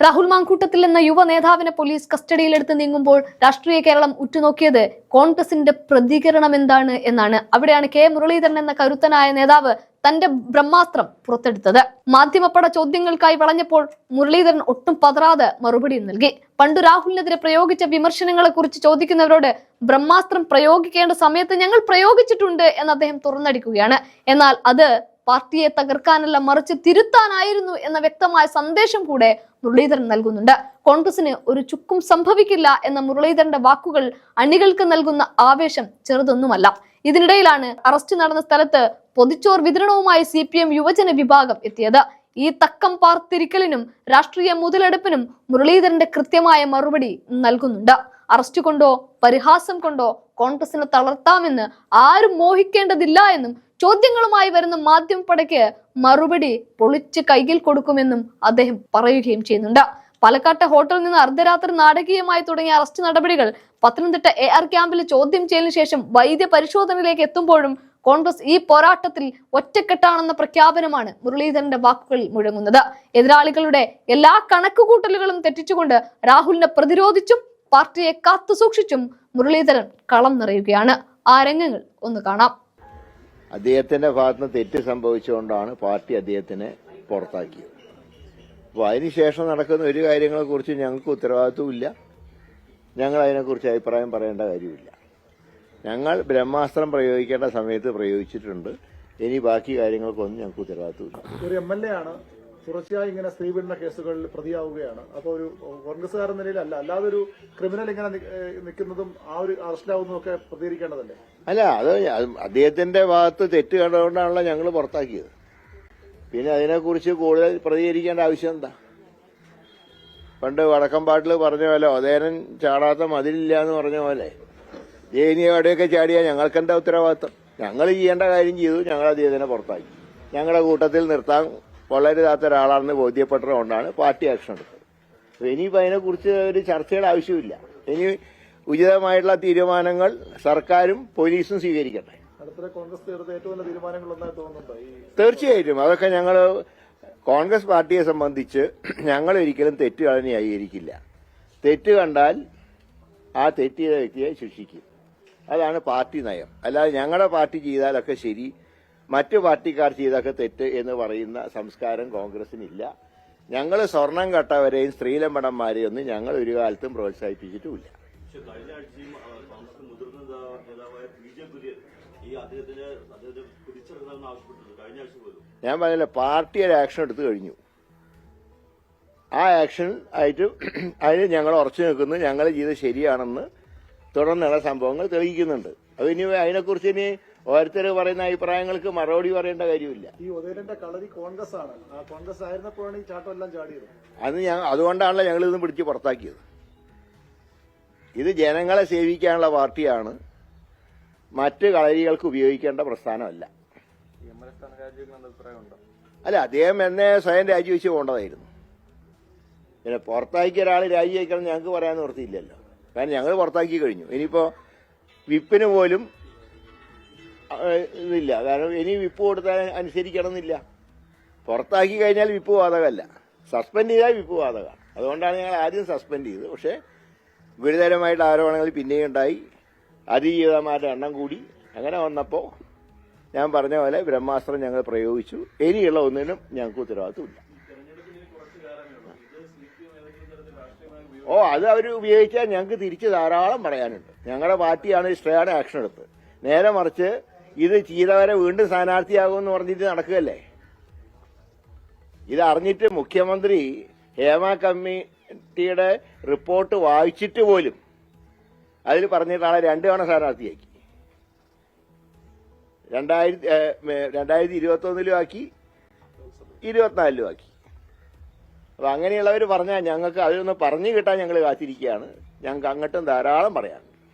രാഹുൽ മാങ്കൂട്ടത്തിൽ എന്ന യുവ നേതാവിനെ പോലീസ് കസ്റ്റഡിയിലെടുത്ത് നീങ്ങുമ്പോൾ രാഷ്ട്രീയ കേരളം ഉറ്റുനോക്കിയത് കോൺഗ്രസിന്റെ പ്രതികരണം എന്താണ് എന്നാണ്. അവിടെയാണ് കെ മുരളീധരൻ എന്ന കരുത്തനായ നേതാവ് തന്റെ ബ്രഹ്മാസ്ത്രം പുറത്തെടുത്തത്. മാധ്യമപ്പട ചോദ്യങ്ങൾക്കായി വളഞ്ഞപ്പോൾ മുരളീധരൻ ഒട്ടും പതറാതെ മറുപടിയും നൽകി. പണ്ട് രാഹുലിനെതിരെ പ്രയോഗിച്ച വിമർശനങ്ങളെ കുറിച്ച് ചോദിക്കുന്നവരോട് ബ്രഹ്മാസ്ത്രം പ്രയോഗിക്കേണ്ട സമയത്ത് ഞങ്ങൾ പ്രയോഗിച്ചിട്ടുണ്ട് എന്ന് അദ്ദേഹം തുറന്നടിക്കുകയാണ്. എന്നാൽ അത് പാർട്ടിയെ തകർക്കാനല്ല, മറിച്ച് തിരുത്താനായിരുന്നു എന്ന വ്യക്തമായ സന്ദേശം കൂടെ മുരളീധരൻ നൽകുന്നുണ്ട്. കോൺഗ്രസിന് ഒരു ചുക്കും സംഭവിക്കില്ല എന്ന മുരളീധരന്റെ വാക്കുകൾ അണികൾക്ക് നൽകുന്ന ആവേശം ചെറുതൊന്നുമല്ല. ഇതിനിടയിലാണ് അറസ്റ്റ് നടന്ന സ്ഥലത്ത് പൊതിച്ചോർ വിതരണവുമായി CPM യുവജന വിഭാഗം എത്തിയത്. ഈ തക്കം പാർത്തിരിക്കലിനും രാഷ്ട്രീയ മുതലെടുപ്പിനും മുരളീധരന്റെ കൃത്യമായ മറുപടി നൽകുന്നുണ്ട്. അറസ്റ്റ് കൊണ്ടോ പരിഹാസം കൊണ്ടോ കോൺഗ്രസിനെ തളർത്താമെന്ന് ആരും മോഹിക്കേണ്ടതില്ല എന്നും ചോദ്യങ്ങളുമായി വരുന്ന മാധ്യമപ്പടയ്ക്ക് മറുപടി പൊളിച്ച് കൈയിൽ കൊടുക്കുമെന്നും അദ്ദേഹം പറയുകയും ചെയ്യുന്നുണ്ട്. പാലക്കാട്ടെ ഹോട്ടലിൽ നിന്ന് അർദ്ധരാത്രി നാടകീയമായി തുടങ്ങിയ അറസ്റ്റ് നടപടികൾ പത്തനംതിട്ട AR ക്യാമ്പിൽ ചോദ്യം ചെയ്യലിന് ശേഷം വൈദ്യ പരിശോധനയിലേക്ക് എത്തുമ്പോഴും കോൺഗ്രസ് ഈ പോരാട്ടത്തിൽ ഒറ്റക്കെട്ടാണെന്ന പ്രഖ്യാപനമാണ് മുരളീധരന്റെ വാക്കുകളിൽ മുഴങ്ങുന്നത്. എതിരാളികളുടെ എല്ലാ കണക്കുകൂട്ടലുകളും തെറ്റിച്ചുകൊണ്ട് രാഹുലിനെ പ്രതിരോധിച്ചും പാർട്ടിയെ കാത്തുസൂക്ഷിച്ചും മുരളീധരൻ കളം നിറയുകയാണ്. ആ രംഗങ്ങൾ ഒന്ന് കാണാം. അദ്ദേഹത്തിന്റെ ഭാഗത്തുനിന്ന് തെറ്റ് സംഭവിച്ചുകൊണ്ടാണ് പാർട്ടി അദ്ദേഹത്തിനെ പുറത്താക്കിയത്. അപ്പോൾ അതിനുശേഷം നടക്കുന്ന ഒരു കാര്യങ്ങളെ കുറിച്ച് ഞങ്ങൾക്ക് ഉത്തരവാദിത്വമില്ല. ഞങ്ങൾ അതിനെക്കുറിച്ച് അഭിപ്രായം പറയേണ്ട കാര്യമില്ല. ഞങ്ങൾ ബ്രഹ്മാസ്ത്രം പ്രയോഗിക്കേണ്ട സമയത്ത് പ്രയോഗിച്ചിട്ടുണ്ട്. ഇനി ബാക്കി കാര്യങ്ങൾക്കൊന്നും ഞങ്ങൾക്ക് ഉത്തരവാദിത്വമില്ല. ഒരു MLA ആണ്, തുടർച്ചയായി ഇങ്ങനെ സ്ത്രീപീഡന കേസുകളിൽ പ്രതിയാവുകയാണ്. അപ്പോൾ ഒരു കോൺഗ്രസ്സുകാരൻ നിലയിലല്ല, അല്ലാതെ ഒരു ക്രിമിനൽ ഇങ്ങനെ നിൽക്കുന്നതും ആ ഒരു അറസ്റ്റിലാവുന്നതും ഒക്കെ പ്രതികരിക്കേണ്ടതല്ലേ? അല്ല, അത് അദ്ദേഹത്തിന്റെ ഭാഗത്ത് തെറ്റ് കണ്ടുകൊണ്ടാണല്ലോ ഞങ്ങൾ പുറത്താക്കിയത്. പിന്നെ അതിനെക്കുറിച്ച് കൂടുതൽ പ്രതികരിക്കേണ്ട ആവശ്യം എന്താ? പണ്ട് വടക്കമ്പാട്ടിൽ പറഞ്ഞ പോലെ ഒതേനൻ ചാടാത്ത മതിലില്ല എന്ന് പറഞ്ഞ പോലെ ഇനി എവിടെയൊക്കെ ചാടിയാൽ ഞങ്ങൾക്കെന്താ ഉത്തരവാദിത്വം? ഞങ്ങൾ ചെയ്യേണ്ട കാര്യം ചെയ്തു. ഞങ്ങൾ അദ്ദേഹത്തിനെ പുറത്താക്കി. ഞങ്ങളുടെ കൂട്ടത്തിൽ നിർത്താൻ വളരെതാത്ത ഒരാളാണെന്ന് ബോധ്യപ്പെട്ടതുകൊണ്ടാണ് പാർട്ടി ആക്ഷൻ എടുത്തത്. ഇനിയിപ്പോൾ അതിനെക്കുറിച്ച് ഒരു ചർച്ചയുടെ ആവശ്യമില്ല. ഇനി ഉചിതമായിട്ടുള്ള തീരുമാനങ്ങൾ സർക്കാരും പോലീസും സ്വീകരിക്കട്ടെ. തീർച്ചയായിട്ടും അതൊക്കെ ഞങ്ങൾ കോൺഗ്രസ് പാർട്ടിയെ സംബന്ധിച്ച് ഞങ്ങൾ ഒരിക്കലും തെറ്റ് ന്യായീകരിക്കില്ല. തെറ്റ് കണ്ടാൽ ആ തെറ്റ് ചെയ്ത വ്യക്തിയെ ശിക്ഷിക്കും. അതാണ് പാർട്ടി നയം. അല്ലാതെ ഞങ്ങളുടെ പാർട്ടി ചെയ്താലൊക്കെ ശരി, മറ്റു പാർട്ടിക്കാർ ചെയ്തൊക്കെ തെറ്റ് എന്ന് പറയുന്ന സംസ്കാരം കോൺഗ്രസിനില്ല. ഞങ്ങൾ സ്വർണം കട്ടവരെയും സ്ത്രീലമ്പടന്മാരെയും ഒന്നും ഞങ്ങൾ ഒരു കാലത്തും പ്രോത്സാഹിപ്പിച്ചിട്ടുമില്ല. ഞാൻ പറഞ്ഞില്ല, പാർട്ടി ഒരു ആക്ഷൻ എടുത്തു കഴിഞ്ഞു. ആ ആക്ഷൻ ആയിട്ട് അതിന് ഞങ്ങൾ ഉറച്ചു നിൽക്കുന്നു. ഞങ്ങൾ ചെയ്ത് ശരിയാണെന്ന് തുടർന്നുള്ള സംഭവങ്ങൾ തെളിയിക്കുന്നുണ്ട്. അത് ഇനി അതിനെക്കുറിച്ച് ഇനി ഓരോരുത്തർ പറയുന്ന അഭിപ്രായങ്ങൾക്ക് മറുപടി പറയേണ്ട കാര്യമില്ല. ഈ ഉദയനന്റെ കളരി കോൺഗ്രസ് ആണ്. ആ കോൺഗ്രസ് ആയിരുന്നപ്പോഴാണ് ഈ ചാട്ടം എല്ലാം ചാടിയത്. അതുകൊണ്ടാണല്ലോ ഞങ്ങൾ ഇതൊന്നും പിടിച്ച് പുറത്താക്കിയത്. ഇത് ജനങ്ങളെ സേവിക്കാനുള്ള പാർട്ടിയാണ്, മറ്റ് കളരികൾക്ക് ഉപയോഗിക്കേണ്ട പ്രസ്ഥാനമല്ല. അല്ല, അദ്ദേഹം എന്നെ സ്വയം രാജിവെച്ച് പോകേണ്ടതായിരുന്നു. പിന്നെ പുറത്താക്കിയ ഒരാൾ രാജിവെക്കണം ഞങ്ങൾക്ക് പറയാൻ നിർത്തിയില്ലല്ലോ. കാരണം ഞങ്ങൾ പുറത്താക്കി കഴിഞ്ഞു. ഇനിയിപ്പോ വിപ്പിന് പോലും ഇതില്ല. കാരണം ഇനി വിപ്പ് കൊടുത്താൽ അനുസരിക്കണമെന്നില്ല. പുറത്താക്കി കഴിഞ്ഞാൽ വിപ്പ് ബാധകമല്ല, സസ്പെൻഡ് ചെയ്താൽ വിപ്പ് ബാധകമാണ്. അതുകൊണ്ടാണ് ഞങ്ങൾ ആദ്യം സസ്പെൻഡ് ചെയ്തത്. പക്ഷേ ഗുരുതരമായിട്ട് ആരോപണങ്ങൾ പിന്നെയും ഉണ്ടായി. അതിജീവിതന്മാരുടെ എണ്ണം കൂടി. അങ്ങനെ വന്നപ്പോൾ ഞാൻ പറഞ്ഞ പോലെ ബ്രഹ്മാസ്ത്രം ഞങ്ങൾ പ്രയോഗിച്ചു. ഇനിയുള്ള ഒന്നിനും ഞങ്ങൾക്ക് ഉത്തരവാദിത്വമില്ല. അത് അവർ ഉപയോഗിച്ചാൽ ഞങ്ങൾക്ക് തിരിച്ച് ധാരാളം പറയാനുണ്ട്. ഞങ്ങളുടെ പാർട്ടിയാണ് സ്ട്രേയുടെ ആക്ഷൻ എടുത്തത്. നേരെ മറിച്ച് ഇത് ചെയ്തവരെ വീണ്ടും സ്ഥാനാർത്ഥിയാകുമെന്ന് പറഞ്ഞിട്ട് നടക്കുകയല്ലേ. ഇത് അറിഞ്ഞിട്ട് മുഖ്യമന്ത്രി ഹേമ കമ്മിറ്റിയുടെ റിപ്പോർട്ട് വായിച്ചിട്ട് പോലും അതിൽ പറഞ്ഞിട്ട് ആളെ 2 തവണ സ്ഥാനാർത്ഥിയാക്കി. 2021 ആക്കി, 24 ആക്കി. അപ്പൊ അങ്ങനെയുള്ളവർ പറഞ്ഞാൽ ഞങ്ങൾക്ക് അതൊന്ന് പറഞ്ഞു കിട്ടാൻ ഞങ്ങൾ കാത്തിരിക്കുകയാണ്. ഞങ്ങൾക്ക് അങ്ങോട്ടും ധാരാളം പറയാം.